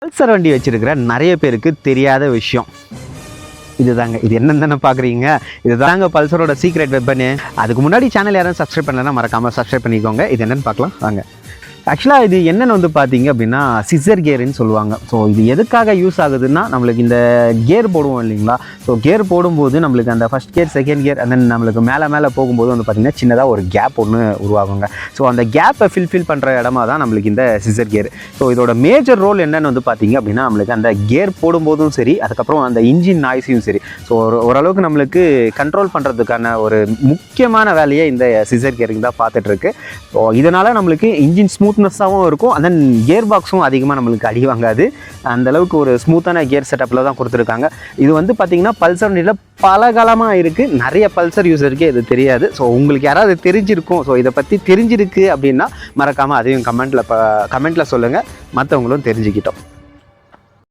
Pulsar வண்டி வச்சிருக்கிற நிறைய பேருக்கு தெரியாத விஷயம் இதுதாங்க. இது என்னன்னு தானே பார்க்குறீங்க. இதுதாங்க பல்சரோட சீக்ரெட் வெப்பனு. அதுக்கு முன்னாடி சேனல் யாரும் சப்ஸ்கிரைப் பண்ணலன்னா மறக்காமல் சப்ஸ்கிரைப் பண்ணிக்கோங்க. இது என்னென்னு பார்க்கலாம் வாங்க. ஆக்சுவலாக இது என்னென்னு வந்து பார்த்தீங்க அப்படின்னா சிசர் கியர்னு சொல்லுவாங்க. ஸோ இது எதுக்காக யூஸ் ஆகுதுன்னா நம்மளுக்கு இந்த கியர் போடுவோம் இல்லைங்களா. ஸோ கியர் போடும்போது நம்மளுக்கு அந்த ஃபஸ்ட் கியர் செகண்ட் கியர் அந்த நம்மளுக்கு மேலே போகும்போது வந்து பார்த்திங்கன்னா சின்னதாக ஒரு கேப் ஒன்று உருவாகுங்க. ஸோ அந்த கேப்பை ஃபில் பண்ணுற இடமா தான் நம்மளுக்கு இந்த சிசர் கியர். ஸோ இதோட மேஜர் ரோல் என்னென்னு வந்து பார்த்திங்க அப்படின்னா நம்மளுக்கு அந்த கியர் போடும்போதும் சரி, அதுக்கப்புறம் அந்த இன்ஜின் நாய்ஸையும் சரி, ஸோ ஓரளவுக்கு நம்மளுக்கு கண்ட்ரோல் பண்ணுறதுக்கான ஒரு முக்கியமான வேலையை இந்த சிசர் கியரிங் தான் பார்த்துட்ருக்கு. ஸோ இதனால் நம்மளுக்கு இன்ஜின் ஸ்மூத்னஸாகவும் இருக்கும், அண்ட் தென் கியர் பாக்ஸும் அதிகமாக நம்மளுக்கு அடி வாங்காது. அந்தளவுக்கு ஒரு ஸ்மூத்தான கியர் செட்டப்பில் தான் கொடுத்துருக்காங்க. இது வந்து பார்த்திங்கன்னா பல்சர் வண்டியில் பல காலமாக இருக்குது. நிறைய பல்சர் யூஸருக்கு இது தெரியாது. ஸோ உங்களுக்கு யாராவது தெரிஞ்சிருக்கும், ஸோ இதை பற்றி தெரிஞ்சிருக்கு அப்படின்னா மறக்காமல் அதையும் கமெண்ட்டில் சொல்லுங்கள், மற்றவங்களும் தெரிஞ்சுக்கிட்டோம்.